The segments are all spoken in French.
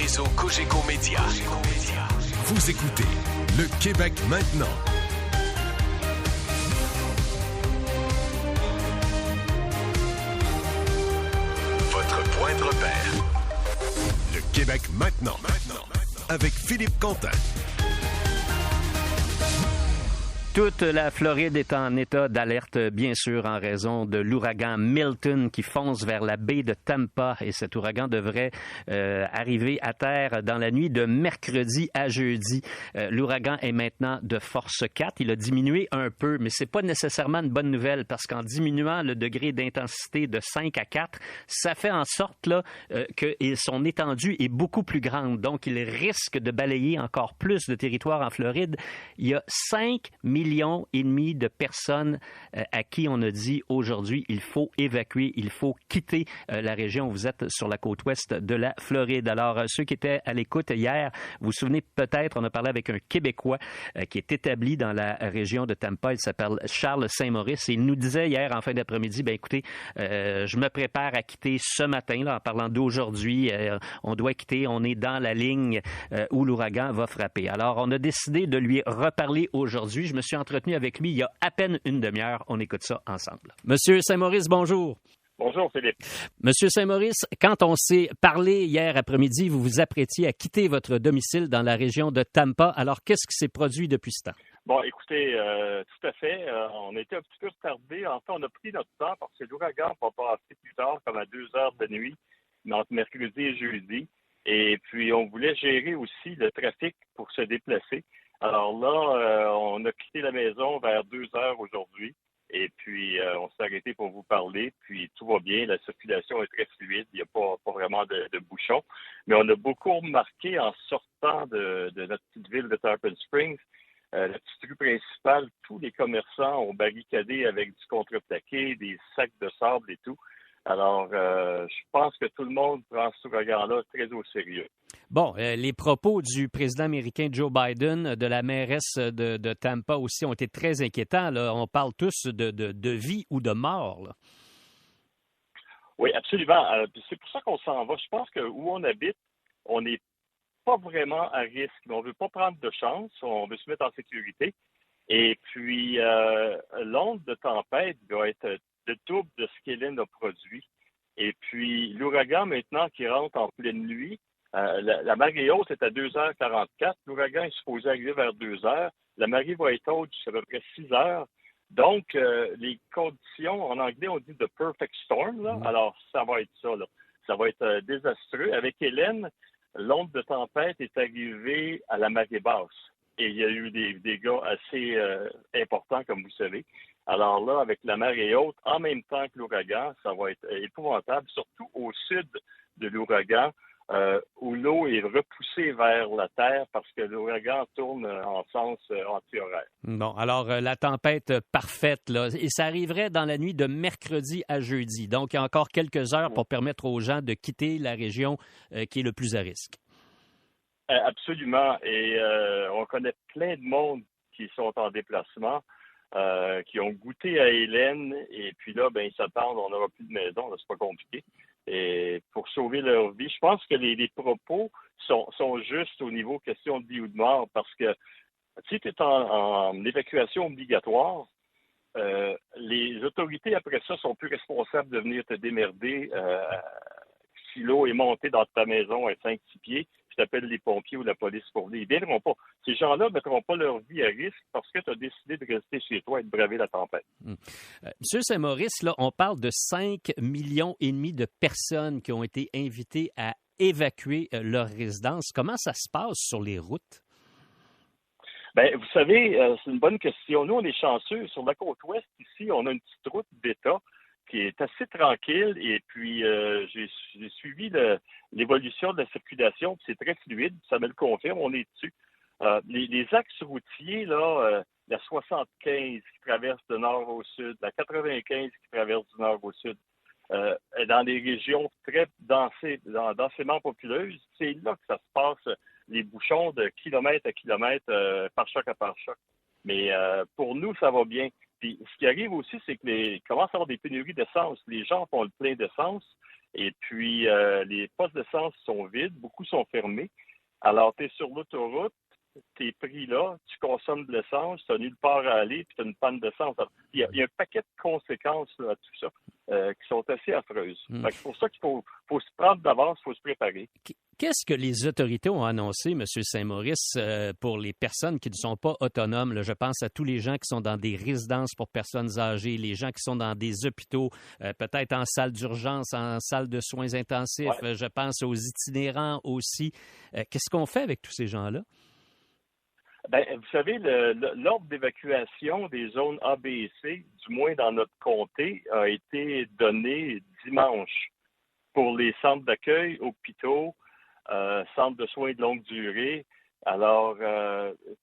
réseau Cogeco Média. Vous écoutez Le Québec maintenant. Votre point de repère. Le Québec maintenant. Avec Philippe Quentin. Toute la Floride est en état d'alerte, bien sûr, en raison de l'ouragan Milton qui fonce vers la baie de Tampa. Et cet ouragan devrait arriver à terre dans la nuit de mercredi à jeudi. L'ouragan est maintenant de force 4. Il a diminué un peu, mais c'est pas nécessairement une bonne nouvelle parce qu'en diminuant le degré d'intensité de 5 à 4, ça fait en sorte là, que son étendue est beaucoup plus grande. Donc, il risque de balayer encore plus de territoire en Floride. Il y a 5 millions et demi de personnes à qui on a dit aujourd'hui il faut évacuer, il faut quitter la région. Vous êtes sur la côte ouest de la Floride. Alors, ceux qui étaient à l'écoute hier, vous vous souvenez peut-être, on a parlé avec un Québécois qui est établi dans la région de Tampa. Il s'appelle Charles Saint-Maurice et il nous disait hier en fin d'après-midi, bien écoutez, je me prépare à quitter ce matin, là, en parlant d'aujourd'hui. On doit quitter, on est dans la ligne où l'ouragan va frapper. Alors, on a décidé de lui reparler aujourd'hui. Je me suis entretenu avec lui il y a à peine une demi-heure. On écoute ça ensemble. Monsieur Saint-Maurice, bonjour. Bonjour, Philippe. Monsieur Saint-Maurice, quand on s'est parlé hier après-midi, vous vous apprêtiez à quitter votre domicile dans la région de Tampa. Alors, qu'est-ce qui s'est produit depuis ce temps? Bon, écoutez, tout à fait. On était un petit peu retardés. En fait, on a pris notre temps parce que l'ouragan va passer plus tard, comme à 2 heures de nuit, entre mercredi et jeudi. Et puis, on voulait gérer aussi le trafic pour se déplacer. Alors là, on a quitté la maison vers 2 heures aujourd'hui et puis on s'est arrêté pour vous parler. Puis tout va bien, la circulation est très fluide, il n'y a pas vraiment de bouchons. Mais on a beaucoup remarqué en sortant de notre petite ville de Tarpon Springs, la petite rue principale, tous les commerçants ont barricadé avec du contreplaqué, des sacs de sable et tout. Alors, je pense que tout le monde prend ce ouragan-là très au sérieux. Bon, les propos du président américain Joe Biden, de la mairesse de Tampa aussi, ont été très inquiétants. Là. On parle tous de vie ou de mort. Là. Oui, absolument. C'est pour ça qu'on s'en va. Je pense que où on habite, on n'est pas vraiment à risque. On ne veut pas prendre de chance. On veut se mettre en sécurité. Et puis, l'onde de tempête doit être le double de ce qu'Hélène a produit. Et puis, l'ouragan, maintenant, qui rentre en pleine nuit, la marée haute est à 2h44. L'ouragan est supposé arriver vers 2h. La marée va être haute jusqu'à peu près 6h. Donc, les conditions, en anglais, on dit « the perfect storm ». Là. Alors, ça va être ça. Là. Ça va être désastreux. Avec Hélène, l'onde de tempête est arrivée à la marée basse. Et il y a eu des dégâts assez importants, comme vous savez. Alors là, avec la marée haute, en même temps que l'ouragan, ça va être épouvantable, surtout au sud de l'ouragan, où l'eau est repoussée vers la terre parce que l'ouragan tourne en sens anti-horaire. Bon, alors la tempête parfaite, là, et ça arriverait dans la nuit de mercredi à jeudi. Donc, il y a encore quelques heures pour permettre aux gens de quitter la région qui est le plus à risque. Absolument. Et on connaît plein de monde qui sont en déplacement, qui ont goûté à Hélène, et puis là, ben ils s'attendent, on n'aura plus de maison, là, c'est pas compliqué. Et pour sauver leur vie, je pense que les propos sont justes au niveau question de vie ou de mort, parce que si tu es en évacuation obligatoire, les autorités après ça sont plus responsables de venir te démerder si l'eau est montée dans ta maison à 5-6 pieds. T'appelles les pompiers ou la police pour venir. Ils ne viendront pas. Ces gens-là ne mettront pas leur vie à risque parce que tu as décidé de rester chez toi et de braver la tempête. Monsieur Saint-Maurice, là, on parle de 5,5 millions de personnes qui ont été invitées à évacuer leur résidence. Comment ça se passe sur les routes? Bien, vous savez, c'est une bonne question. Nous, on est chanceux. Sur la côte ouest, ici, on a une petite route d'État qui est assez tranquille, et puis j'ai suivi l'évolution de la circulation, puis c'est très fluide, ça me le confirme, on est dessus. Les axes routiers, là, la 75 qui traverse de nord au sud, la 95 qui traverse du nord au sud, dans des régions très densément populeuses, c'est là que ça se passe, les bouchons de kilomètre à kilomètre, par choc à par choc. Mais pour nous, ça va bien. Puis ce qui arrive aussi, c'est que commence à avoir des pénuries d'essence. Les gens font le plein d'essence Et puis, les postes d'essence sont vides, beaucoup sont fermés. Alors, tu es sur l'autoroute, tu es pris là, tu consommes de l'essence, tu n'as nulle part à aller, puis tu as une panne d'essence. Alors, il y a un paquet de conséquences là, à tout ça qui sont assez affreuses. Fait que c'est pour ça qu'il faut se prendre d'avance, il faut se préparer. Qu'est-ce que les autorités ont annoncé, M. Saint-Maurice, pour les personnes qui ne sont pas autonomes? Là, je pense à tous les gens qui sont dans des résidences pour personnes âgées, les gens qui sont dans des hôpitaux, peut-être en salle d'urgence, en salle de soins intensifs. Ouais. Je pense aux itinérants aussi. Qu'est-ce qu'on fait avec tous ces gens-là? Ben, vous savez, l'ordre d'évacuation des zones A, B et C, du moins dans notre comté, a été donné dimanche pour les centres d'accueil, hôpitaux, centres de soins de longue durée. Alors,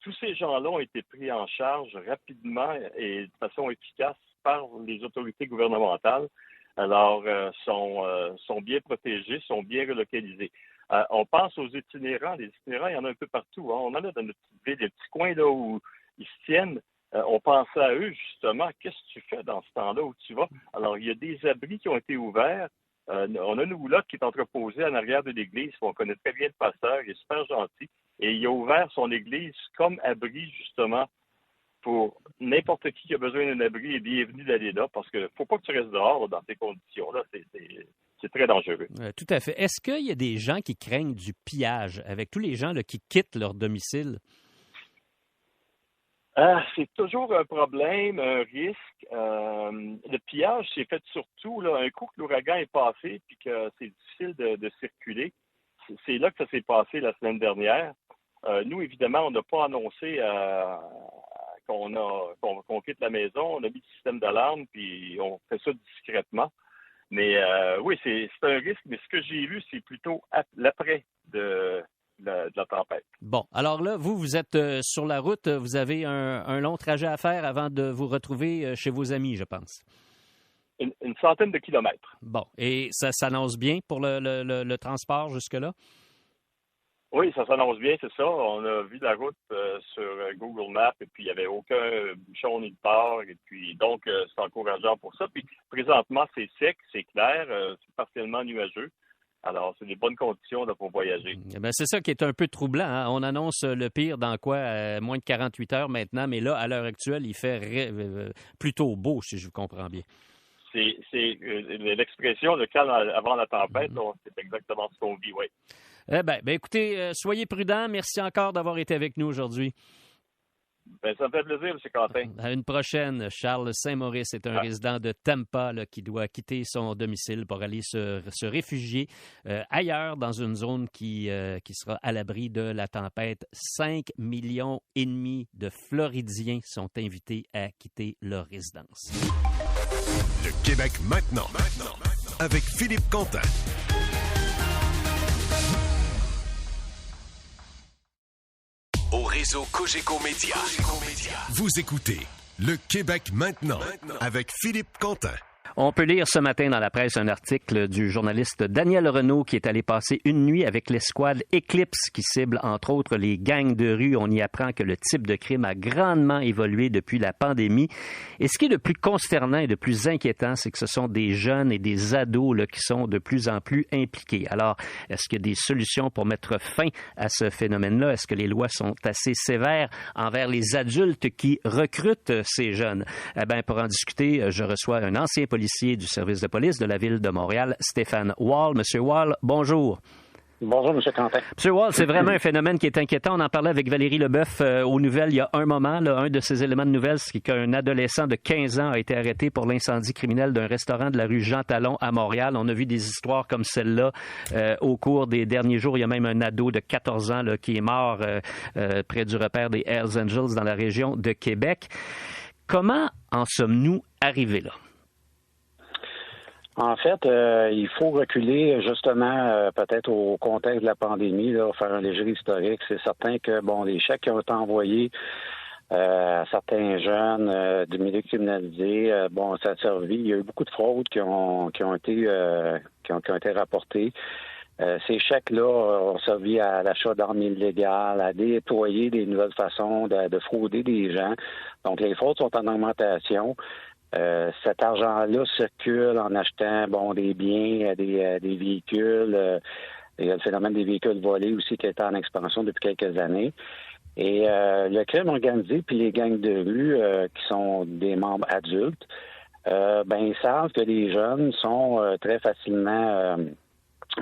tous ces gens-là ont été pris en charge rapidement et de façon efficace par les autorités gouvernementales. Alors, sont bien protégés, sont bien relocalisés. On pense aux itinérants. Les itinérants, il y en a un peu partout. Hein. On en a dans notre petite ville, des petits coins là où ils se tiennent. On pense à eux, justement. Qu'est-ce que tu fais dans ce temps-là où tu vas? Alors, il y a des abris qui ont été ouverts. On a une roulotte qui est entreposée en arrière de l'église. On connaît très bien le pasteur. Il est super gentil. Et il a ouvert son église comme abri, justement, pour n'importe qui a besoin d'un abri est bienvenu d'aller là, parce qu'il ne faut pas que tu restes dehors là, dans ces conditions-là. C'est très dangereux. Tout à fait. Est-ce qu'il y a des gens qui craignent du pillage avec tous les gens là, qui quittent leur domicile? C'est toujours un problème, un risque. Le pillage, c'est fait surtout là, un coup que l'ouragan est passé puis que c'est difficile de circuler. C'est là que ça s'est passé la semaine dernière. Nous, évidemment, on n'a pas annoncé qu'on quitte la maison. On a mis le système d'alarme puis on fait ça discrètement. Mais oui, c'est un risque, mais ce que j'ai vu, c'est plutôt l'après de la tempête. Bon, alors là, vous êtes sur la route, vous avez un long trajet à faire avant de vous retrouver chez vos amis, je pense. Une centaine de kilomètres. Bon, et ça s'annonce bien pour le transport jusque-là? Oui, ça s'annonce bien, c'est ça. On a vu la route sur Google Maps et puis il n'y avait aucun bouchon ni de part. Et puis donc, c'est encourageant pour ça. Puis présentement, c'est sec, c'est clair, c'est partiellement nuageux. Alors, c'est des bonnes conditions là, pour voyager. Bien, c'est ça qui est un peu troublant. Hein? On annonce le pire dans quoi? Moins de 48 heures maintenant, mais là, à l'heure actuelle, il fait plutôt beau, si je vous comprends bien. C'est l'expression de calme avant la tempête, là, c'est exactement ce qu'on vit, oui. Eh bien, écoutez, soyez prudents. Merci encore d'avoir été avec nous aujourd'hui. Ça me fait plaisir, M. Quentin. À une prochaine. Charles Saint-Maurice est un résident de Tampa là, qui doit quitter son domicile pour aller se réfugier ailleurs dans une zone qui sera à l'abri de la tempête. 5,5 millions de Floridiens sont invités à quitter leur résidence. Le Québec maintenant. Avec Philippe Quentin. Au réseau Cogeco Média. Vous écoutez Le Québec maintenant avec Philippe Quentin. On peut lire ce matin dans la presse un article du journaliste Daniel Renaud qui est allé passer une nuit avec l'escouade Eclipse qui cible entre autres les gangs de rue. On y apprend que le type de crime a grandement évolué depuis la pandémie. Et ce qui est le plus consternant et le plus inquiétant, c'est que ce sont des jeunes et des ados là, qui sont de plus en plus impliqués. Alors, est-ce qu'il y a des solutions pour mettre fin à ce phénomène-là? Est-ce que les lois sont assez sévères envers les adultes qui recrutent ces jeunes? Eh bien, pour en discuter, je reçois un ancien policier du service de police de la Ville de Montréal, Stéphane Wall. Monsieur Wall, bonjour. Bonjour, M. Quentin. Monsieur Wall, c'est vraiment un phénomène qui est inquiétant. On en parlait avec Valérie Leboeuf aux nouvelles il y a un moment. Là, un de ces éléments de nouvelles, c'est qu'un adolescent de 15 ans a été arrêté pour l'incendie criminel d'un restaurant de la rue Jean-Talon à Montréal. On a vu des histoires comme celle-là au cours des derniers jours. Il y a même un ado de 14 ans là, qui est mort près du repère des Hells Angels dans la région de Québec. Comment en sommes-nous arrivés là? En fait, il faut reculer justement peut-être au contexte de la pandémie, là, faire un léger historique. C'est certain que les chèques qui ont été envoyés à certains jeunes du milieu criminalisé, ça a servi. Il y a eu beaucoup de fraudes qui ont été rapportées. Ces chèques-là ont servi à l'achat d'armes illégales, à déployer des nouvelles façons de frauder des gens. Donc, les fraudes sont en augmentation. Cet argent-là circule en achetant des biens, des véhicules. Il y a le phénomène des véhicules volés aussi qui est en expansion depuis quelques années. Et le crime organisé puis les gangs de rue qui sont des membres adultes, ils savent que les jeunes sont très facilement...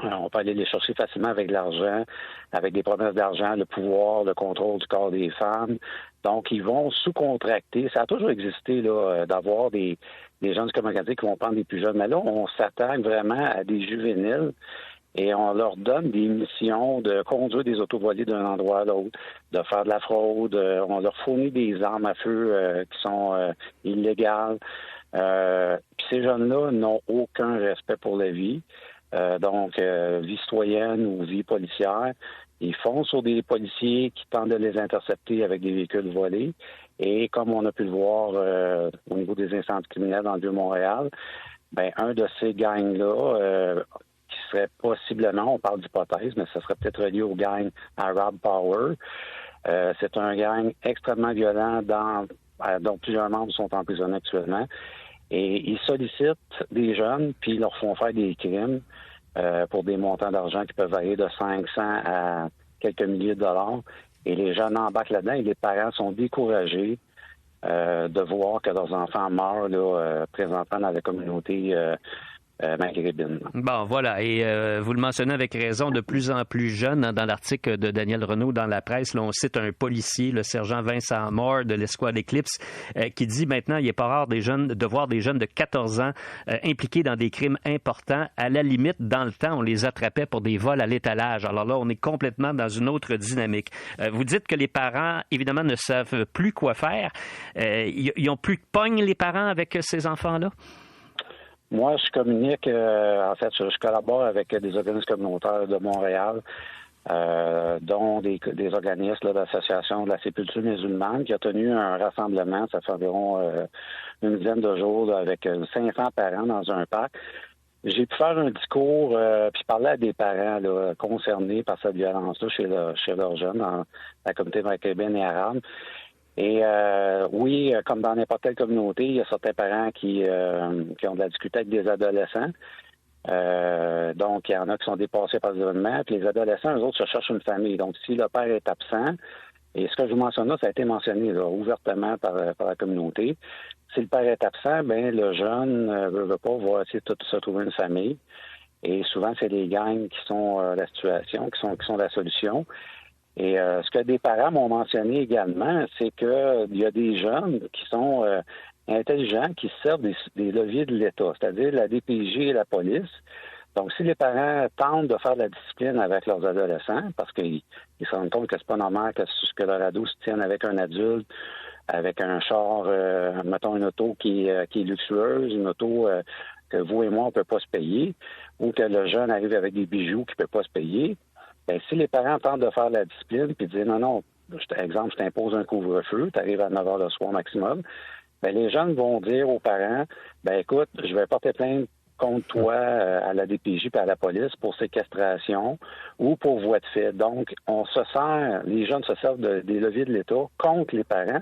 on peut aller les chercher facilement avec de l'argent, avec des promesses d'argent, le pouvoir, le contrôle du corps des femmes. Donc, ils vont sous-contracter. Ça a toujours existé là, d'avoir des gens du crime organisé qui vont prendre des plus jeunes. Mais là, on s'attaque vraiment à des juvéniles et on leur donne des missions de conduire des autos volées d'un endroit à l'autre, de faire de la fraude. On leur fournit des armes à feu qui sont illégales. Puis ces jeunes-là n'ont aucun respect pour la vie. Donc, vie citoyenne ou vie policière. Ils foncent sur des policiers qui tentent de les intercepter avec des véhicules volés. Et comme on a pu le voir au niveau des incendies criminels dans le Vieux-Montréal, un de ces gangs-là, qui serait possiblement, on parle d'hypothèse, mais ça serait peut-être relié au gang Arab Power. C'est un gang extrêmement violent dont plusieurs membres sont emprisonnés actuellement. Et ils sollicitent des jeunes, puis ils leur font faire des crimes pour des montants d'argent qui peuvent varier de 500 à quelques milliers de dollars. Et les jeunes embarquent là-dedans et les parents sont découragés de voir que leurs enfants meurent présentement dans la communauté maghrébine. Bon, voilà. Et vous le mentionnez avec raison, de plus en plus jeunes. Dans l'article de Daniel Renaud dans la presse, là, on cite un policier, le sergent Vincent Moore de l'Escouade Éclipse, qui dit maintenant il n'est pas rare de voir des jeunes de 14 ans impliqués dans des crimes importants. À la limite, dans le temps, on les attrapait pour des vols à l'étalage. Alors là, on est complètement dans une autre dynamique. Vous dites que les parents, évidemment, ne savent plus quoi faire. Ils n'ont plus de pogne, les parents, avec ces enfants-là? Moi, je communique, je collabore avec des organismes communautaires de Montréal, dont des organismes d'association de la sépulture musulmane qui a tenu un rassemblement, ça fait environ une dizaine de jours, avec 500 parents dans un parc. J'ai pu faire un discours puis parler à des parents concernés par cette violence-là chez leurs jeunes dans la communauté maghrébine et arabe. Et oui, comme dans n'importe quelle communauté, il y a certains parents qui ont de la difficulté avec des adolescents. Donc, il y en a qui sont dépassés par les événements. Puis les adolescents, eux autres, se cherchent une famille. Donc, si le père est absent, et ce que je vous mentionne là, ça a été mentionné ouvertement par la communauté. Si le père est absent, le jeune veut pas, va essayer de se trouver une famille. Et souvent, c'est les gangs qui sont la situation, qui sont la solution. Et ce que des parents m'ont mentionné également, c'est qu'il y a des jeunes qui sont intelligents, qui servent des leviers de l'État, c'est-à-dire la DPJ et la police. Donc, si les parents tentent de faire de la discipline avec leurs adolescents, parce qu'ils se rendent compte que c'est pas normal que leur ado se tienne avec un adulte, avec un char, mettons une auto qui est luxueuse, une auto que vous et moi, on peut pas se payer, ou que le jeune arrive avec des bijoux qu'il peut pas se payer, si les parents tentent de faire de la discipline puis dire non, exemple, je t'impose un couvre-feu, tu arrives à 9 h le soir maximum, les jeunes vont dire aux parents, écoute, je vais porter plainte contre toi à la DPJ et à la police pour séquestration ou pour voie de fait. Donc, les jeunes se servent des leviers de l'État contre les parents.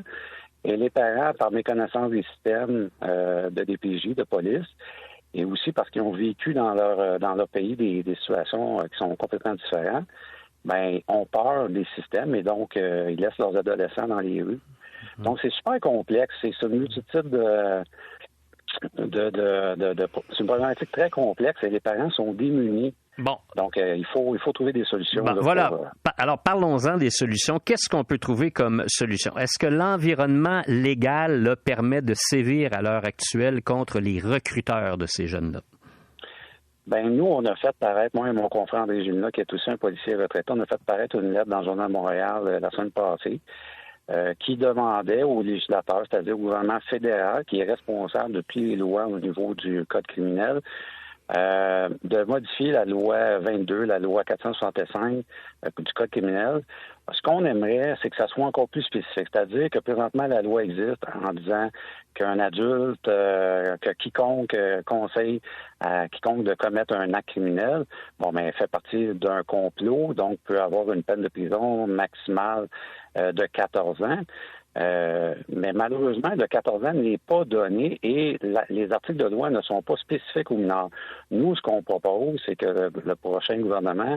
Et les parents, par méconnaissance des systèmes de DPJ, de police, et aussi parce qu'ils ont vécu dans leur pays des situations qui sont complètement différentes, ont peur des systèmes et donc ils laissent leurs adolescents dans les rues. Donc c'est super complexe, c'est une multitude c'est une problématique très complexe et les parents sont démunis. Bon. Donc, il faut trouver des solutions. Voilà. Alors, parlons-en des solutions. Qu'est-ce qu'on peut trouver comme solution? Est-ce que l'environnement légal permet de sévir à l'heure actuelle contre les recruteurs de ces jeunes-là? Nous, on a fait paraître, moi et mon confrère André Gilna, qui est aussi un policier retraité, on a fait paraître une lettre dans le Journal de Montréal la semaine passée qui demandait aux législateurs, c'est-à-dire au gouvernement fédéral, qui est responsable de toutes les lois au niveau du Code criminel, de modifier la loi 22, la loi 465 du Code criminel. Ce qu'on aimerait, c'est que ça soit encore plus spécifique. C'est-à-dire que présentement, la loi existe en disant qu'un adulte, que quiconque conseille à quiconque de commettre un acte criminel, fait partie d'un complot, donc peut avoir une peine de prison maximale de 14 ans. Mais malheureusement, le 14 ans n'est pas donné et les articles de loi ne sont pas spécifiques aux mineurs. Nous, ce qu'on propose, c'est que le prochain gouvernement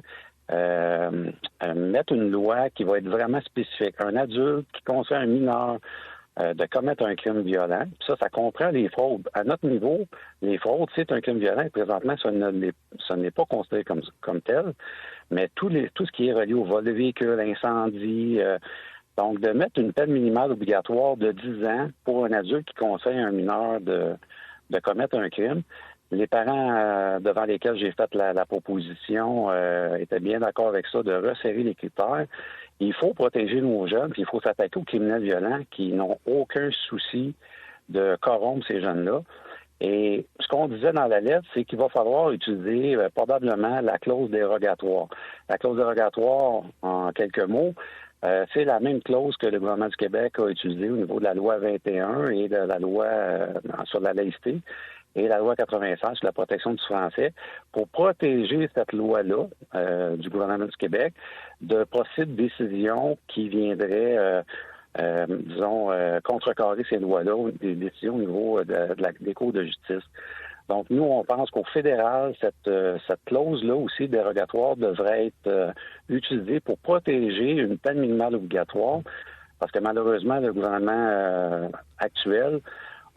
mette une loi qui va être vraiment spécifique. Un adulte qui conseille un mineur de commettre un crime violent. Ça comprend les fraudes. À notre niveau, les fraudes, c'est un crime violent. Présentement, ça n'est pas considéré comme tel. Mais tout ce qui est relié au vol de véhicule, incendie, donc de mettre une peine minimale obligatoire de 10 ans pour un adulte qui conseille un mineur de commettre un crime. Les parents devant lesquels j'ai fait la proposition étaient bien d'accord avec ça, de resserrer les critères. Il faut protéger nos jeunes, puis il faut s'attaquer aux criminels violents qui n'ont aucun souci de corrompre ces jeunes-là. Et ce qu'on disait dans la lettre, c'est qu'il va falloir utiliser probablement la clause dérogatoire. La clause dérogatoire, en quelques mots, c'est la même clause que le gouvernement du Québec a utilisée au niveau de la loi 21 et de la loi sur la laïcité et la loi 96 sur la protection du français pour protéger cette loi-là du gouvernement du Québec de possibles décisions qui viendraient, contrecarrer ces lois-là, des décisions au niveau des cours de justice. Donc, nous, on pense qu'au fédéral, cette clause-là aussi dérogatoire devrait être utilisée pour protéger une peine minimale obligatoire, parce que malheureusement, le gouvernement actuel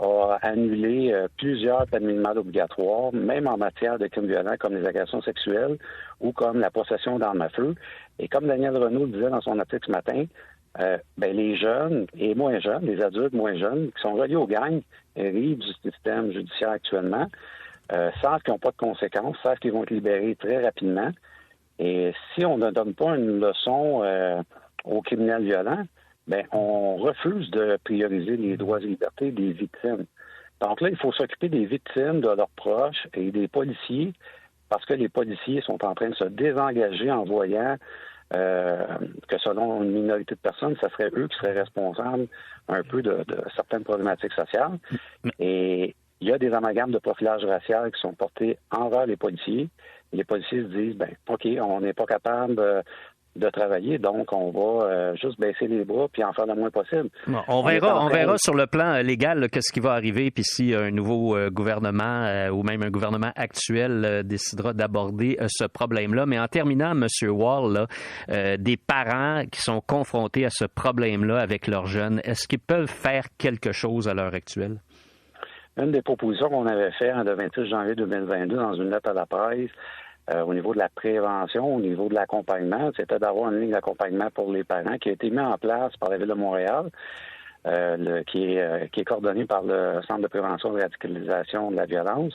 a annulé plusieurs peines minimales obligatoires, même en matière de crimes violents comme les agressions sexuelles ou comme la possession d'armes à feu. Et comme Daniel Renaud le disait dans son article ce matin, les jeunes et moins jeunes, les adultes moins jeunes, qui sont reliés aux gangs, rivent du système judiciaire actuellement, savent qu'ils n'ont pas de conséquences, savent qu'ils vont être libérés très rapidement. Et si on ne donne pas une leçon aux criminels violents, on refuse de prioriser les droits et libertés des victimes. Donc là, il faut s'occuper des victimes, de leurs proches et des policiers, parce que les policiers sont en train de se désengager en voyant que selon une minorité de personnes, ce serait eux qui seraient responsables un peu de certaines problématiques sociales. Et il y a des amalgames de profilage racial qui sont portés envers les policiers. Et les policiers se disent, OK, on n'est pas capable de travailler, donc on va juste baisser les bras puis en faire le moins possible. Bon, on verra sur le plan légal qu'est-ce qui va arriver, puis si un nouveau gouvernement ou même un gouvernement actuel décidera d'aborder ce problème-là. Mais en terminant, M. Wall, des parents qui sont confrontés à ce problème-là avec leurs jeunes, est-ce qu'ils peuvent faire quelque chose à l'heure actuelle? Une des propositions qu'on avait faites le 26 janvier 2022 dans une lettre à la presse, au niveau de la prévention, au niveau de l'accompagnement, c'était d'avoir une ligne d'accompagnement pour les parents qui a été mise en place par la Ville de Montréal, qui est coordonnée par le Centre de prévention et de radicalisation de la violence.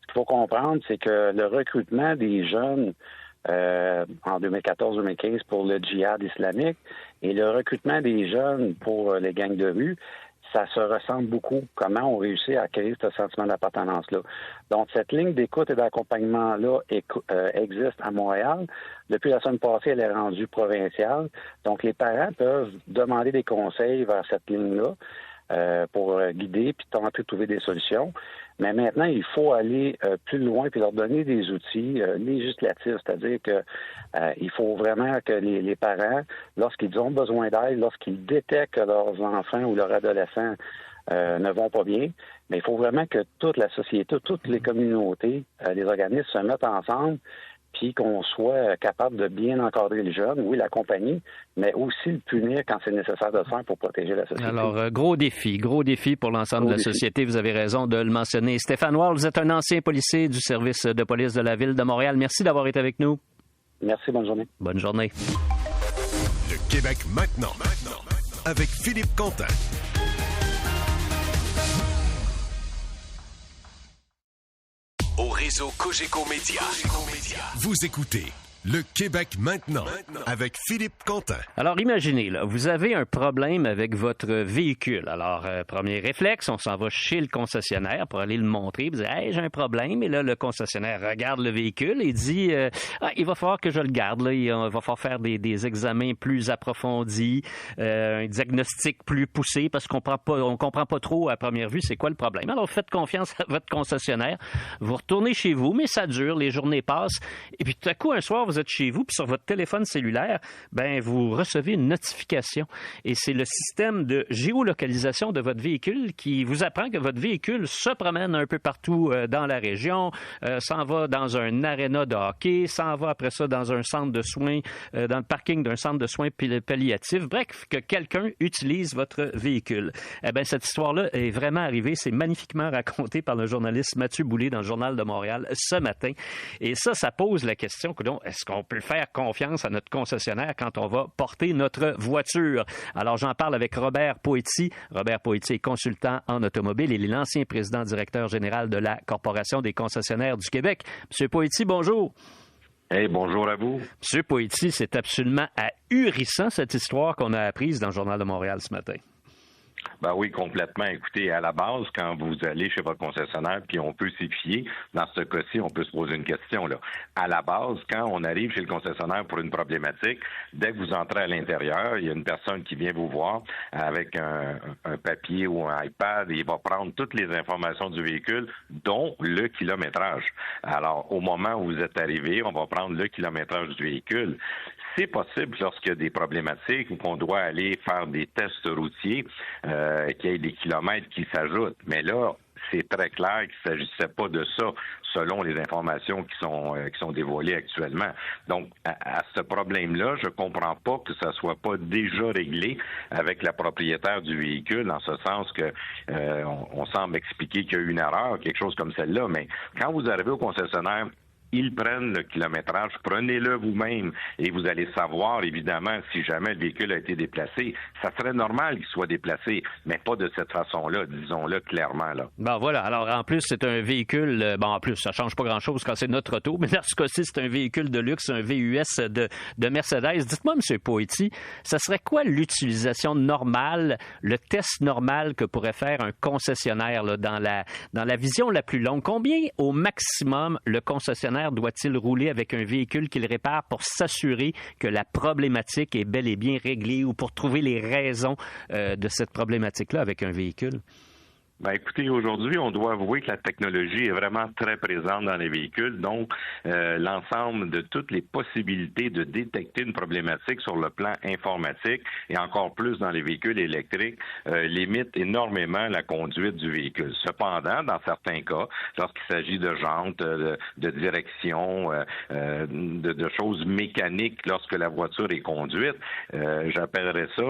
Ce qu'il faut comprendre, c'est que le recrutement des jeunes en 2014-2015 pour le djihad islamique et le recrutement des jeunes pour les gangs de rue, ça se ressemble beaucoup. Comment on réussit à créer ce sentiment d'appartenance-là. Donc, cette ligne d'écoute et d'accompagnement-là existe à Montréal. Depuis la semaine passée, elle est rendue provinciale. Donc, les parents peuvent demander des conseils vers cette ligne-là pour guider puis tenter de trouver des solutions. Mais maintenant, il faut aller plus loin puis leur donner des outils législatifs, c'est-à-dire que il faut vraiment que les parents, lorsqu'ils ont besoin d'aide, lorsqu'ils détectent que leurs enfants ou leurs adolescents ne vont pas bien, mais il faut vraiment que toute la société, toutes les communautés, les organismes se mettent ensemble puis qu'on soit capable de bien encadrer les jeunes, oui, l'accompagner, mais aussi le punir quand c'est nécessaire de le faire pour protéger la société. Alors, gros défi pour l'ensemble de la société. Vous avez raison de le mentionner. Stéphane Wall, vous êtes un ancien policier du service de police de la Ville de Montréal. Merci d'avoir été avec nous. Merci, bonne journée. Bonne journée. Le Québec maintenant, avec Philippe Quentin. Au réseau Cogeco Média. Vous écoutez Le Québec maintenant avec Philippe Quentin. Alors imaginez, là, vous avez un problème avec votre véhicule. Alors, premier réflexe, on s'en va chez le concessionnaire pour aller le montrer. Vous dites, hey, j'ai un problème. Et là, le concessionnaire regarde le véhicule et dit, il va falloir que je le garde. Là. Il va falloir faire des examens plus approfondis, un diagnostic plus poussé parce qu'on comprend pas trop à première vue c'est quoi le problème. Alors, faites confiance à votre concessionnaire. Vous retournez chez vous, mais ça dure, les journées passent. Et puis tout à coup, un soir, vous vous êtes chez vous, puis sur votre téléphone cellulaire, vous recevez une notification. Et c'est le système de géolocalisation de votre véhicule qui vous apprend que votre véhicule se promène un peu partout dans la région, s'en va dans un aréna de hockey, s'en va après ça dans un centre de soins, dans le parking d'un centre de soins palliatifs. Bref, que quelqu'un utilise votre véhicule. Cette histoire-là est vraiment arrivée. C'est magnifiquement raconté par le journaliste Mathieu Boulay dans le Journal de Montréal ce matin. Et ça pose la question, est-ce qu'on peut faire confiance à notre concessionnaire quand on va porter notre voiture? Alors, j'en parle avec Robert Poëti. Robert Poëti est consultant en automobile. Il est l'ancien président directeur général de la Corporation des concessionnaires du Québec. Monsieur Poëti, bonjour. Hey, bonjour à vous. Monsieur Poëti, c'est absolument ahurissant cette histoire qu'on a apprise dans le Journal de Montréal ce matin. Ben oui, complètement. Écoutez, à la base, quand vous allez chez votre concessionnaire, puis on peut s'y fier, dans ce cas-ci, on peut se poser une question, là. À la base, quand on arrive chez le concessionnaire pour une problématique, dès que vous entrez à l'intérieur, il y a une personne qui vient vous voir avec un papier ou un iPad et il va prendre toutes les informations du véhicule, dont le kilométrage. Alors, au moment où vous êtes arrivé, on va prendre le kilométrage du véhicule. C'est possible lorsqu'il y a des problématiques ou qu'on doit aller faire des tests routiers, qu'il y ait des kilomètres qui s'ajoutent. Mais là, c'est très clair qu'il ne s'agissait pas de ça, selon les informations qui sont dévoilées actuellement. Donc, à ce problème-là, je comprends pas que ça soit pas déjà réglé avec la propriétaire du véhicule, en ce sens que on semble expliquer qu'il y a eu une erreur, quelque chose comme celle-là. Mais quand vous arrivez au concessionnaire, ils prennent le kilométrage, prenez-le vous-même et vous allez savoir, évidemment, si jamais le véhicule a été déplacé. Ça serait normal qu'il soit déplacé, mais pas de cette façon-là, disons-le clairement, là. Bon, voilà. Alors, en plus, c'est un véhicule, en plus, ça change pas grand-chose quand c'est notre auto, mais dans ce cas-ci, c'est un véhicule de luxe, un VUS de Mercedes. Dites-moi, M. Poëti, ça serait quoi l'utilisation normale, le test normal que pourrait faire un concessionnaire là, dans la vision la plus longue? Combien, au maximum, le concessionnaire doit-il rouler avec un véhicule qu'il répare pour s'assurer que la problématique est bel et bien réglée ou pour trouver les raisons de cette problématique-là avec un véhicule? Ben écoutez, aujourd'hui, on doit avouer que la technologie est vraiment très présente dans les véhicules. Donc, l'ensemble de toutes les possibilités de détecter une problématique sur le plan informatique et encore plus dans les véhicules électriques limite énormément la conduite du véhicule. Cependant, dans certains cas, lorsqu'il s'agit de jantes, de direction, de choses mécaniques lorsque la voiture est conduite, j'appellerais ça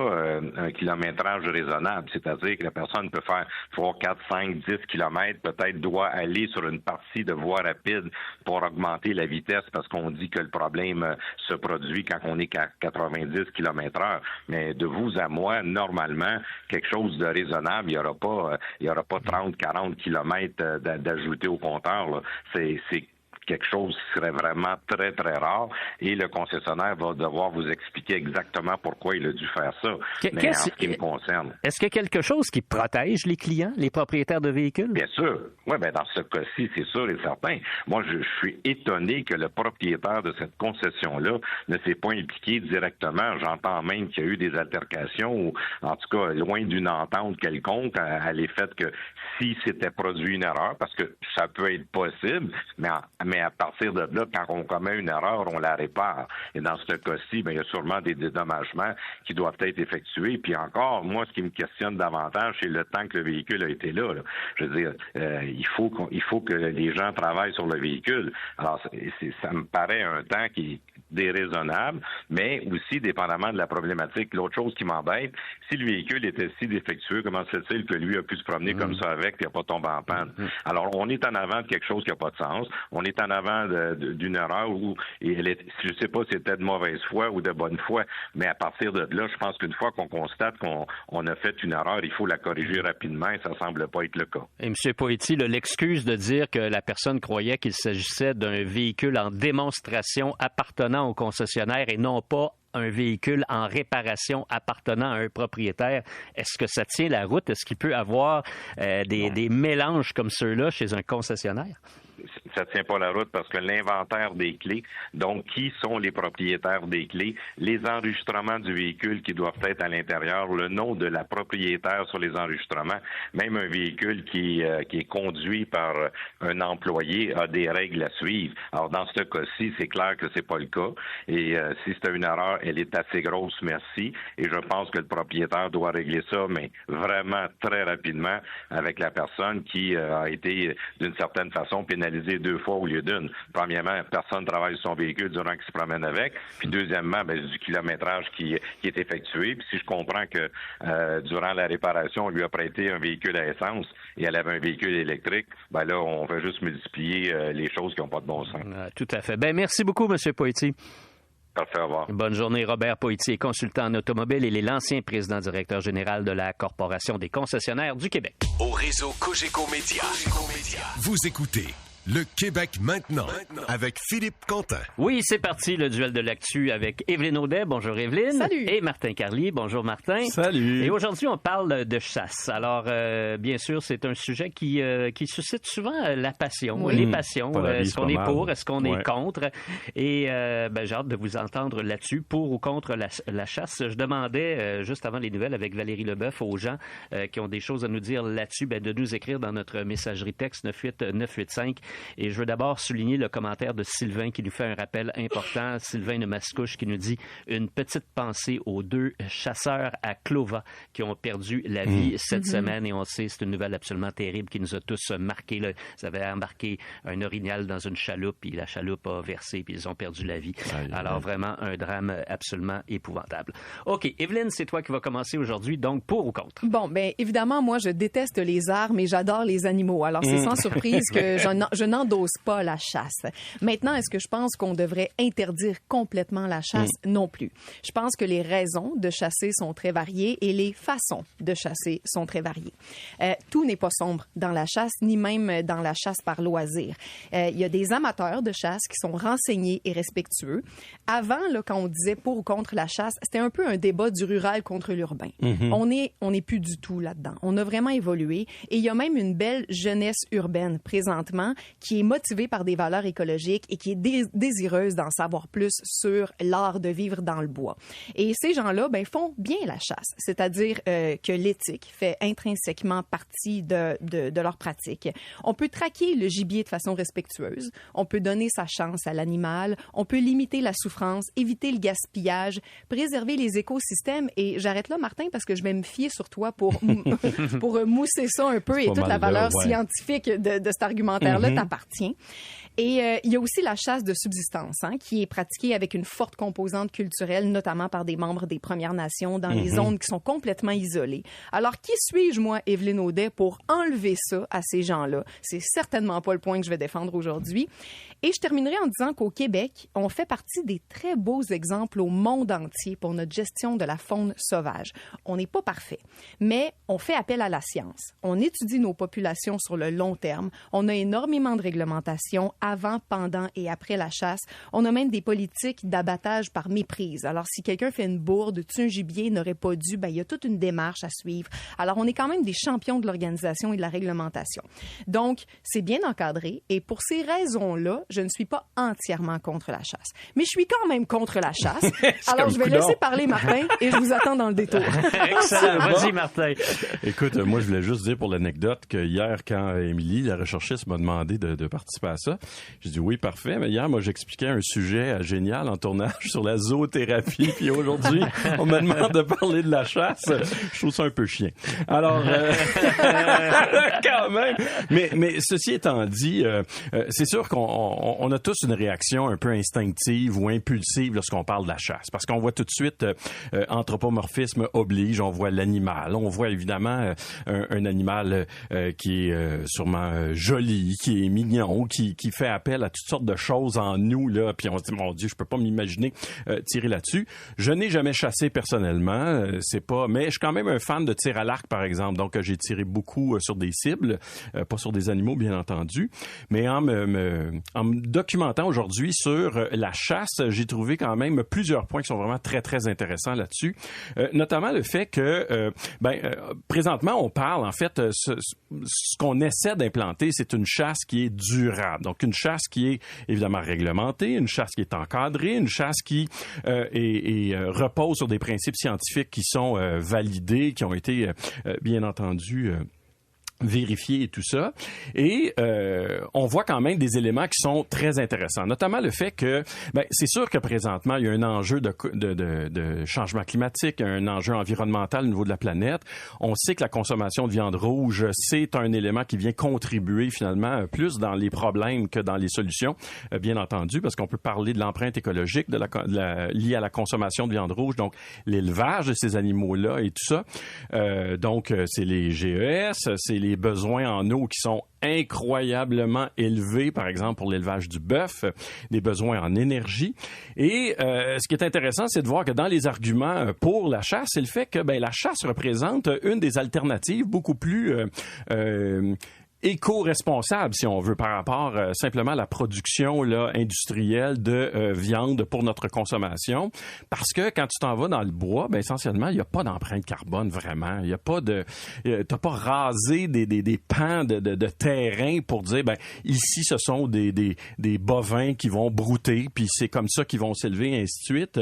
un kilométrage raisonnable. C'est-à-dire que la personne peut faire 3, 4, 5, 10 kilomètres, peut-être doit aller sur une partie de voie rapide pour augmenter la vitesse parce qu'on dit que le problème se produit quand on est qu'à 90 km/h. Mais de vous à moi, normalement, quelque chose de raisonnable, il y aura pas 30, 40 kilomètres d'ajouter au compteur, là. C'est quelque chose qui serait vraiment très, très rare et le concessionnaire va devoir vous expliquer exactement pourquoi il a dû faire ça. Mais en ce qui me concerne... Est-ce qu'il y a quelque chose qui protège les clients, les propriétaires de véhicules? Bien sûr. Oui, bien dans ce cas-ci, c'est sûr et certain. Moi, je suis étonné que le propriétaire de cette concession-là ne s'est pas impliqué directement. J'entends même qu'il y a eu des altercations ou, en tout cas, loin d'une entente quelconque à l'effet que si s'était produit une erreur, parce que ça peut être possible, mais à partir de là, quand on commet une erreur, on la répare. Et dans ce cas-ci, bien, il y a sûrement des dédommagements qui doivent être effectués. Puis encore, moi, ce qui me questionne davantage, c'est le temps que le véhicule a été là. Je veux dire, il faut que les gens travaillent sur le véhicule. Alors, ça me paraît un temps qui est déraisonnable, mais aussi dépendamment de la problématique. L'autre chose qui m'embête, si le véhicule était si défectueux, comment se fait-il que lui a pu se promener comme ça avec et n'a pas tombé en panne? Alors, on est en avant de quelque chose qui n'a pas de sens. On est en avant d'une erreur où je ne sais pas si c'était de mauvaise foi ou de bonne foi, mais à partir de là, je pense qu'une fois qu'on constate qu'on a fait une erreur, il faut la corriger rapidement et ça ne semble pas être le cas. Et M. Poëti, l'excuse de dire que la personne croyait qu'il s'agissait d'un véhicule en démonstration appartenant au concessionnaire et non pas un véhicule en réparation appartenant à un propriétaire, est-ce que ça tient la route? Est-ce qu'il peut avoir des mélanges comme ceux-là chez un concessionnaire? ça tient pas la route parce que l'inventaire des clés, donc qui sont les propriétaires des clés, les enregistrements du véhicule qui doivent être à l'intérieur, le nom de la propriétaire sur les enregistrements, même un véhicule qui est conduit par un employé a des règles à suivre. Alors, dans ce cas-ci, c'est clair que c'est pas le cas. Et si c'est une erreur, elle est assez grosse, merci. Et je pense que le propriétaire doit régler ça, mais vraiment très rapidement avec la personne qui a été, d'une certaine façon, pénalisée 2 fois au lieu d'une. Premièrement, personne ne travaille sur son véhicule durant qu'il se promène avec. Puis deuxièmement, du kilométrage qui est effectué. Puis si je comprends que durant la réparation, on lui a prêté un véhicule à essence et elle avait un véhicule électrique, ben là, on va juste multiplier les choses qui n'ont pas de bon sens. Tout à fait. Ben merci beaucoup, M. Poitier. Parfait, au revoir. Bonne journée, Robert Poitier, consultant en automobile. Il est l'ancien président-directeur général de la Corporation des concessionnaires du Québec. Au réseau Cogeco Média. Vous écoutez Le Québec maintenant avec Philippe Quentin. Oui, c'est parti, le duel de l'actu avec Évelyne Audet. Bonjour Évelyne. Salut. Et Martin Carlier. Bonjour Martin. Salut. Et aujourd'hui, on parle de chasse. Alors, bien sûr, c'est un sujet qui suscite souvent la passion, les passions. Est-ce qu'on est pour, est-ce qu'on est contre? Et j'ai hâte de vous entendre là-dessus, pour ou contre la chasse. Je demandais, juste avant les nouvelles avec Valérie Leboeuf, aux gens qui ont des choses à nous dire là-dessus, de nous écrire dans notre messagerie texte 98985. Et je veux d'abord souligner le commentaire de Sylvain qui nous fait un rappel important. Sylvain de Mascouche qui nous dit une petite pensée aux 2 chasseurs à Clova qui ont perdu la vie cette semaine. Et on sait, c'est une nouvelle absolument terrible qui nous a tous marqués. Là. Ils avaient embarqué un orignal dans une chaloupe, puis la chaloupe a versé, puis ils ont perdu la vie. Alors vraiment un drame absolument épouvantable. OK, Évelyne, c'est toi qui vas commencer aujourd'hui, donc pour ou contre? Bon, bien évidemment, moi je déteste les armes et j'adore les animaux. Alors c'est sans surprise que je n'endosse pas la chasse. Maintenant, est-ce que je pense qu'on devrait interdire complètement la chasse? Non plus. Je pense que les raisons de chasser sont très variées et les façons de chasser sont très variées. Tout n'est pas sombre dans la chasse, ni même dans la chasse par loisir. Il y a des amateurs de chasse qui sont renseignés et respectueux. Avant, là, quand on disait pour ou contre la chasse, c'était un peu un débat du rural contre l'urbain. On n'est plus du tout là-dedans. On a vraiment évolué et il y a même une belle jeunesse urbaine présentement qui est motivée par des valeurs écologiques et qui est désireuse d'en savoir plus sur l'art de vivre dans le bois. Et ces gens-là, font bien la chasse, c'est-à-dire que l'éthique fait intrinsèquement partie de leur pratique. On peut traquer le gibier de façon respectueuse, on peut donner sa chance à l'animal, on peut limiter la souffrance, éviter le gaspillage, préserver les écosystèmes. Et j'arrête là, Martin, parce que je vais me fier sur toi pour mousser ça un peu, et toute la valeur scientifique de cet argumentaire-là t'appartient. Et il y a aussi la chasse de subsistance, qui est pratiquée avec une forte composante culturelle, notamment par des membres des Premières Nations dans les zones qui sont complètement isolées. Alors, qui suis-je, moi, Évelyne Audet, pour enlever ça à ces gens-là? C'est certainement pas le point que je vais défendre aujourd'hui. Et je terminerai en disant qu'au Québec, on fait partie des très beaux exemples au monde entier pour notre gestion de la faune sauvage. On n'est pas parfait, mais on fait appel à la science. On étudie nos populations sur le long terme. On a énormément de réglementations avant, pendant et après la chasse. On a même des politiques d'abattage par méprise. Alors, si quelqu'un fait une bourde, tue un gibier, n'aurait pas dû, il y a toute une démarche à suivre. Alors, on est quand même des champions de l'organisation et de la réglementation. Donc, c'est bien encadré et pour ces raisons-là, je ne suis pas entièrement contre la chasse. Mais je suis quand même contre la chasse. Alors, je vais laisser parler Martin et je vous attends dans le détour. Excellent. Vas-y, Martin. Écoute, moi, je voulais juste dire pour l'anecdote que hier, quand Émilie, la recherchiste, m'a demandé de participer à ça, j'ai dit oui, parfait. Mais hier, moi, j'expliquais un sujet génial en tournage sur la zoothérapie. Puis aujourd'hui, on me demande de parler de la chasse. Je trouve ça un peu chien. Alors, quand même. Mais ceci étant dit, c'est sûr qu'on a tous une réaction un peu instinctive ou impulsive lorsqu'on parle de la chasse. Parce qu'on voit tout de suite anthropomorphisme oblige. On voit l'animal. On voit évidemment un animal qui est sûrement joli, qui est mignon, qui fait appel à toutes sortes de choses en nous, là. Puis on se dit, mon Dieu, je peux pas m'imaginer tirer là-dessus. Je n'ai jamais chassé personnellement. Mais je suis quand même un fan de tir à l'arc, par exemple. Donc, j'ai tiré beaucoup sur des cibles, pas sur des animaux, bien entendu. Mais en me documentant aujourd'hui sur la chasse, j'ai trouvé quand même plusieurs points qui sont vraiment très, très intéressants là-dessus. Notamment le fait que, présentement, on parle, en fait, ce qu'on essaie d'implanter, c'est une chasse qui est durable. Donc, une une chasse qui est évidemment réglementée, une chasse qui est encadrée, une chasse qui repose sur des principes scientifiques qui sont validés, qui ont été bien entendu vérifier et tout ça. Et on voit quand même des éléments qui sont très intéressants, notamment le fait que, c'est sûr que présentement, il y a un enjeu de changement climatique, un enjeu environnemental au niveau de la planète. On sait que la consommation de viande rouge, c'est un élément qui vient contribuer finalement plus dans les problèmes que dans les solutions, bien entendu, parce qu'on peut parler de l'empreinte écologique liée à la consommation de viande rouge, donc l'élevage de ces animaux-là et tout ça. Donc, c'est les GES, c'est les besoins en eau qui sont incroyablement élevés, par exemple pour l'élevage du bœuf, des besoins en énergie. Et ce qui est intéressant, c'est de voir que dans les arguments pour la chasse, c'est le fait que la chasse représente une des alternatives beaucoup plus éco-responsable, si on veut, par rapport simplement à la production là, industrielle de viande pour notre consommation. Parce que quand tu t'en vas dans le bois, essentiellement, il n'y a pas d'empreinte carbone vraiment. Il n'y a pas de... t'as pas rasé des pans de terrain pour dire, ici, ce sont des bovins qui vont brouter, puis c'est comme ça qu'ils vont s'élever, et ainsi de suite.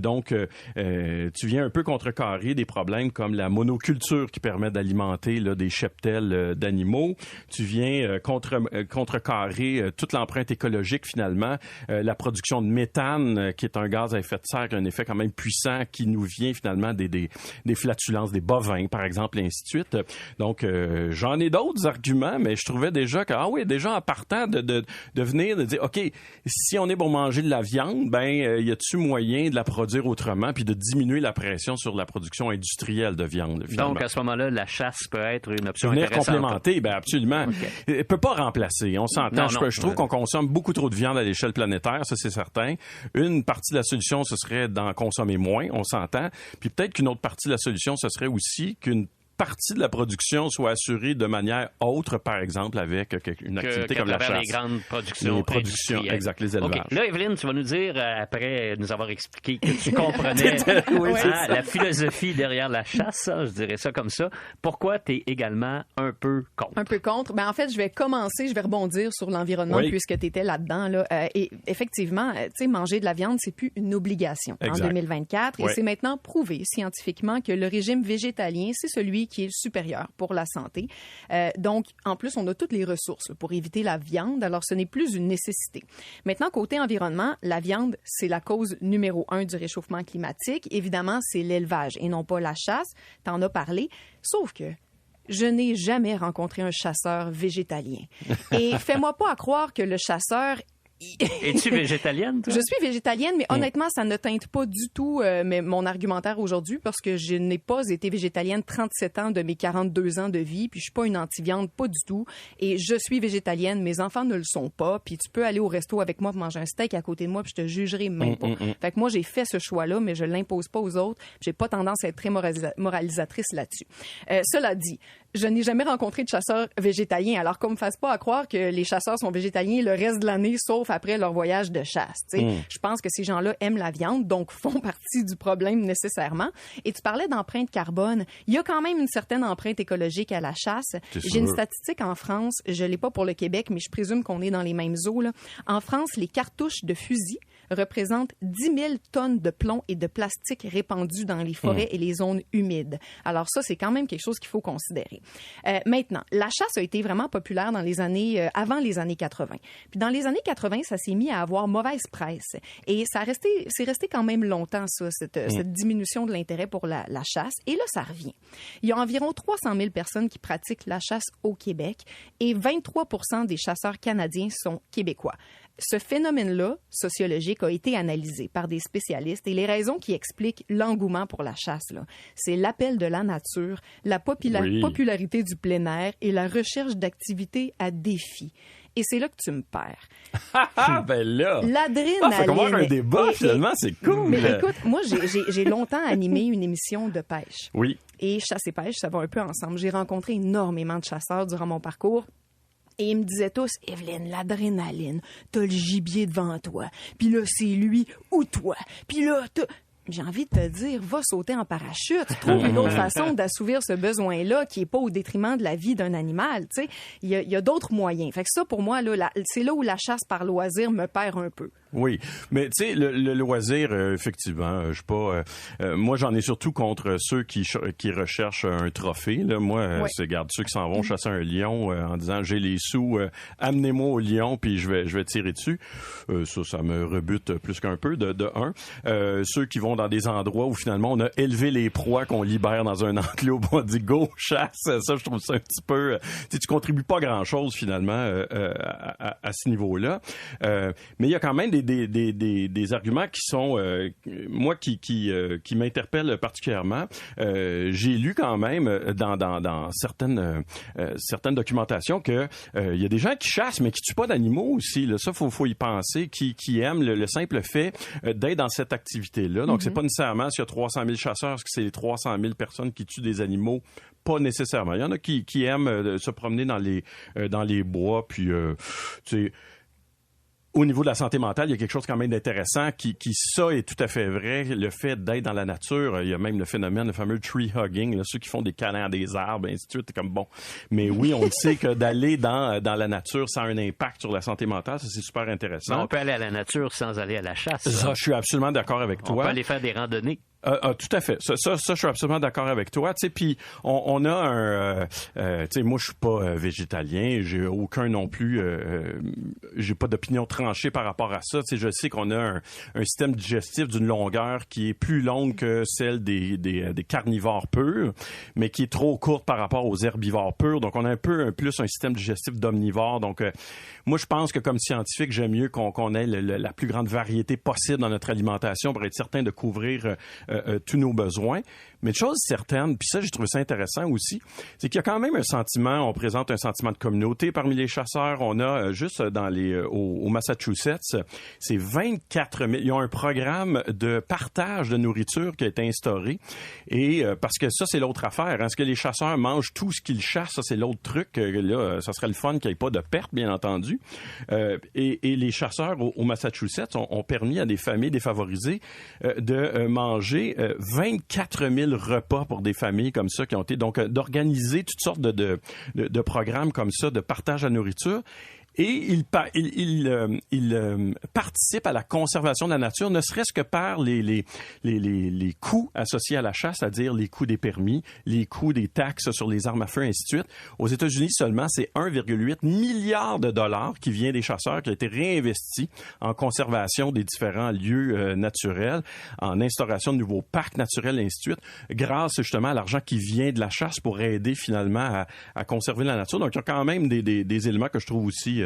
Donc, tu viens un peu contrecarrer des problèmes comme la monoculture qui permet d'alimenter là, des cheptels d'animaux. Tu viens contrecarrer toute l'empreinte écologique, finalement. La production de méthane, qui est un gaz à effet de serre, qui a un effet quand même puissant, qui nous vient finalement des flatulences des bovins, par exemple, et ainsi de suite. Donc, j'en ai d'autres arguments, mais je trouvais déjà que, déjà en partant de venir, de dire, OK, si on est pour manger de la viande, y a-t-il moyen de la produire autrement, puis de diminuer la pression sur la production industrielle de viande, finalement. Donc, à ce moment-là, la chasse peut être une option venir intéressante. Complémenter, absolument. Okay. Elle peut pas remplacer. On s'entend. Je trouve qu'on consomme beaucoup trop de viande à l'échelle planétaire, ça c'est certain. Une partie de la solution, ce serait d'en consommer moins, on s'entend. Puis peut-être qu'une autre partie de la solution, ce serait aussi qu'une partie de la production soit assurée de manière autre, par exemple, avec une activité comme la chasse. Les grandes productions. Les productions, exact, les élevages. Okay. Là, Evelyne, tu vas nous dire, après nous avoir expliqué que tu comprenais la philosophie derrière la chasse, je dirais ça comme ça, pourquoi tu es également un peu contre? Un peu contre. En fait, je vais rebondir sur l'environnement puisque tu étais là-dedans. Là. Et effectivement, manger de la viande, c'est plus une obligation en 2024. Et c'est maintenant prouvé scientifiquement que le régime végétalien, c'est celui qui est supérieur pour la santé. Donc, en plus, on a toutes les ressources pour éviter la viande, alors ce n'est plus une nécessité. Maintenant, côté environnement, la viande, c'est la cause numéro 1 du réchauffement climatique. Évidemment, c'est l'élevage et non pas la chasse. T'en as parlé. Sauf que je n'ai jamais rencontré un chasseur végétalien. Et fais-moi pas croire que le chasseur... Es-tu végétalienne, toi? Je suis végétalienne, mais honnêtement, ça ne teinte pas du tout mon argumentaire aujourd'hui parce que je n'ai pas été végétalienne 37 ans de mes 42 ans de vie, puis je suis pas une anti-viande, pas du tout. Et je suis végétalienne, mes enfants ne le sont pas, puis tu peux aller au resto avec moi pour manger un steak à côté de moi, puis je te jugerai même pas. Fait que moi, j'ai fait ce choix-là, mais je l'impose pas aux autres. J'ai pas tendance à être très moralisatrice là-dessus. Cela dit, je n'ai jamais rencontré de chasseur végétalien, alors qu'on me fasse pas à croire que les chasseurs sont végétaliens le reste de l'année, sauf après leur voyage de chasse. Je pense que ces gens-là aiment la viande, donc font partie du problème nécessairement. Et tu parlais d'empreinte carbone. Il y a quand même une certaine empreinte écologique à la chasse. J'ai une statistique en France, je l'ai pas pour le Québec, mais je présume qu'on est dans les mêmes eaux. Là. En France, les cartouches de fusil représentent 10 000 tonnes de plomb et de plastique répandus dans les forêts et les zones humides. Alors ça, c'est quand même quelque chose qu'il faut considérer. Maintenant, la chasse a été vraiment populaire dans les années avant les années 80. Puis dans les années 80, ça s'est mis à avoir mauvaise presse. Et c'est resté quand même longtemps, ça, cette diminution de l'intérêt pour la chasse. Et là, ça revient. Il y a environ 300 000 personnes qui pratiquent la chasse au Québec et 23 % des chasseurs canadiens sont québécois. Ce phénomène-là, sociologique, a été analysé par des spécialistes et les raisons qui expliquent l'engouement pour la chasse, là, c'est l'appel de la nature, la popularité du plein air et la recherche d'activités à défi. Et c'est là que tu me perds. Ben là! L'adrénaline. Fait qu'on va avoir un débat, finalement, c'est cool. Mais écoute, moi, j'ai longtemps animé une émission de pêche. Oui. Et chasse et pêche, ça va un peu ensemble. J'ai rencontré énormément de chasseurs durant mon parcours. Et ils me disaient tous, Evelyne, l'adrénaline, t'as le gibier devant toi. Puis là, c'est lui ou toi. Puis là, j'ai envie de te dire, va sauter en parachute. Trouve une autre façon d'assouvir ce besoin-là qui est pas au détriment de la vie d'un animal. Tu sais, il y a d'autres moyens. Fait que ça, pour moi, là, c'est là où la chasse par loisir me perd un peu. Oui, mais tu sais, le loisir, effectivement, je suis pas. Moi, j'en ai surtout contre ceux qui recherchent un trophée. Là, moi, c'est garde ceux qui s'en vont chasser un lion en disant j'ai les sous, amenez-moi au lion puis je vais tirer dessus. Ça me rebute plus qu'un peu de un. Ceux qui vont dans des endroits où finalement on a élevé les proies qu'on libère dans un enclos, on dit go chasse. Ça, je trouve ça un petit peu. Tu contribues pas grand-chose finalement à ce niveau-là. Mais il y a quand même des arguments qui sont moi qui m'interpellent particulièrement. J'ai lu quand même dans certaines documentations que il y a des gens qui chassent mais qui tuent pas d'animaux aussi. Là. Ça faut y penser, qui aiment le simple fait d'être dans cette activité-là. Donc c'est pas nécessairement s'il y a 300 000 chasseurs, est-ce que c'est les 300 000 personnes qui tuent des animaux? Pas nécessairement. Il y en a qui aiment se promener dans les bois puis tu sais. Au niveau de la santé mentale, il y a quelque chose quand même d'intéressant qui ça est tout à fait vrai. Le fait d'être dans la nature, il y a même le phénomène, le fameux tree hugging, là, ceux qui font des câlins à des arbres, et ainsi de suite, c'est comme bon. Mais oui, on le sait que d'aller dans la nature, ça a un impact sur la santé mentale, ça c'est super intéressant. On peut aller à la nature sans aller à la chasse. Ça, je suis absolument d'accord avec toi. On peut aller faire des randonnées. Tout à fait. Ça, je suis absolument d'accord avec toi. Tu sais, puis on a un, tu sais, moi je suis pas végétalien, j'ai aucun non plus, j'ai pas d'opinion tranchée par rapport à ça. Tu sais, je sais qu'on a un système digestif d'une longueur qui est plus longue que celle des carnivores purs, mais qui est trop courte par rapport aux herbivores purs. Donc on a un peu plus un système digestif d'omnivore. Donc moi je pense que comme scientifique, j'aime mieux qu'on ait la plus grande variété possible dans notre alimentation pour être certain de couvrir tous nos besoins. Mais une chose certaine, puis ça, j'ai trouvé ça intéressant aussi, c'est qu'il y a quand même un sentiment, on présente un sentiment de communauté parmi les chasseurs. On a juste au Massachusetts, c'est 24 000. Ils ont un programme de partage de nourriture qui a été instauré. Et parce que ça, c'est l'autre affaire. Est-ce que les chasseurs mangent tout ce qu'ils chassent? Ça, c'est l'autre truc. Là, ça serait le fun qu'il n'y ait pas de perte, bien entendu. Et les chasseurs au Massachusetts ont permis à des familles défavorisées de manger 24 000 repas pour des familles comme ça qui ont été donc d'organiser toutes sortes de programmes comme ça de partage de la nourriture. Et il participe à la conservation de la nature, ne serait-ce que par les coûts associés à la chasse, c'est-à-dire les coûts des permis, les coûts des taxes sur les armes à feu, et ainsi de suite. Aux États-Unis seulement, c'est 1,8 milliard de dollars qui vient des chasseurs, qui a été réinvesti en conservation des différents lieux naturels, en instauration de nouveaux parcs naturels, et ainsi de suite, grâce justement à l'argent qui vient de la chasse pour aider finalement à conserver la nature. Donc, il y a quand même des éléments que je trouve aussi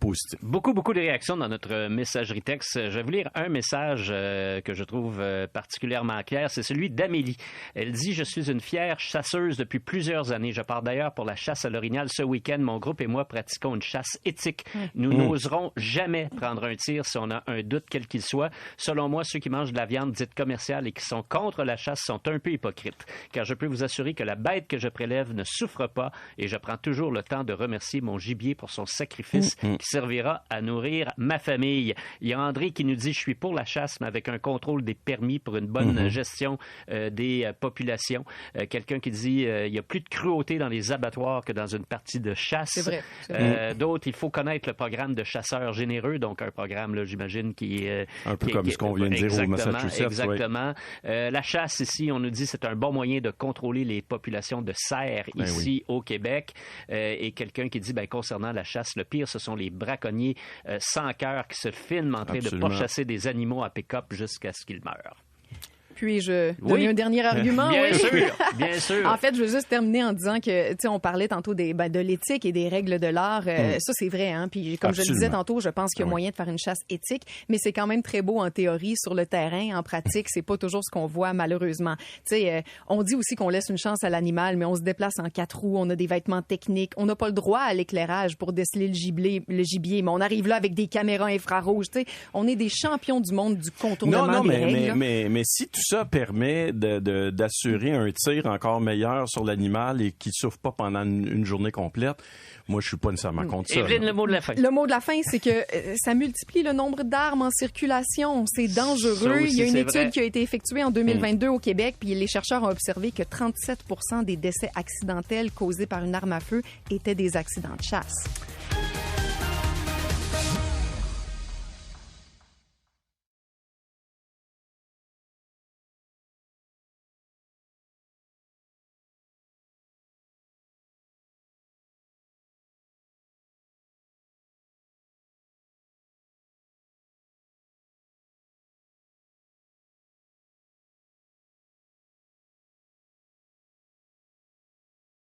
positif. Beaucoup de réactions dans notre messagerie texte. Je vais vous lire un message que je trouve particulièrement clair. C'est celui d'Amélie. Elle dit « Je suis une fière chasseuse depuis plusieurs années. Je pars d'ailleurs pour la chasse à l'orignal ce week-end. Mon groupe et moi pratiquons une chasse éthique. Nous n'oserons jamais prendre un tir si on a un doute quel qu'il soit. Selon moi, ceux qui mangent de la viande dite commerciale et qui sont contre la chasse sont un peu hypocrites. Car je peux vous assurer que la bête que je prélève ne souffre pas et je prends toujours le temps de remercier mon gibier pour son sacrifice qui servira à nourrir ma famille. » Il y a André qui nous dit « Je suis pour la chasse, mais avec un contrôle des permis pour une bonne gestion des populations. » Quelqu'un qui dit « Il y a plus de cruauté dans les abattoirs que dans une partie de chasse. » C'est vrai. D'autres, il faut connaître le programme de chasseurs généreux, donc un programme, là, j'imagine, qui est... un peu comme ce qu'on vient de dire au Massachusetts. Exactement. La chasse, ici, on nous dit c'est un bon moyen de contrôler les populations de cerfs ici au Québec. Et quelqu'un qui dit, concernant la chasse, le pire, ce sont les braconniers sans cœur qui se filment en train de pourchasser des animaux à pick-up jusqu'à ce qu'ils meurent. Puis-je donner un dernier argument? Bien sûr, bien sûr. En fait, je veux juste terminer en disant que, tu sais, on parlait tantôt de l'éthique et des règles de l'art. Ça, c'est vrai, hein. Puis, comme je le disais tantôt, je pense qu'il y a moyen de faire une chasse éthique, mais c'est quand même très beau en théorie. Sur le terrain, en pratique, c'est pas toujours ce qu'on voit, malheureusement. Tu sais, on dit aussi qu'on laisse une chance à l'animal, mais on se déplace en 4 roues, on a des vêtements techniques, on n'a pas le droit à l'éclairage pour déceler le gibier, mais on arrive là avec des caméras infrarouges, tu sais. On est des champions du monde du contournement des règles. Mais si tout ça permet d'assurer un tir encore meilleur sur l'animal et qu'il souffre pas pendant une journée complète. Moi, je suis pas nécessairement contre ça. Evelyne, le mot de la fin. Le mot de la fin, c'est que ça multiplie le nombre d'armes en circulation. C'est dangereux. Ça aussi, il y a une étude vrai. qui a été effectuée en 2022 au Québec, puis les chercheurs ont observé que 37% des décès accidentels causés par une arme à feu étaient des accidents de chasse.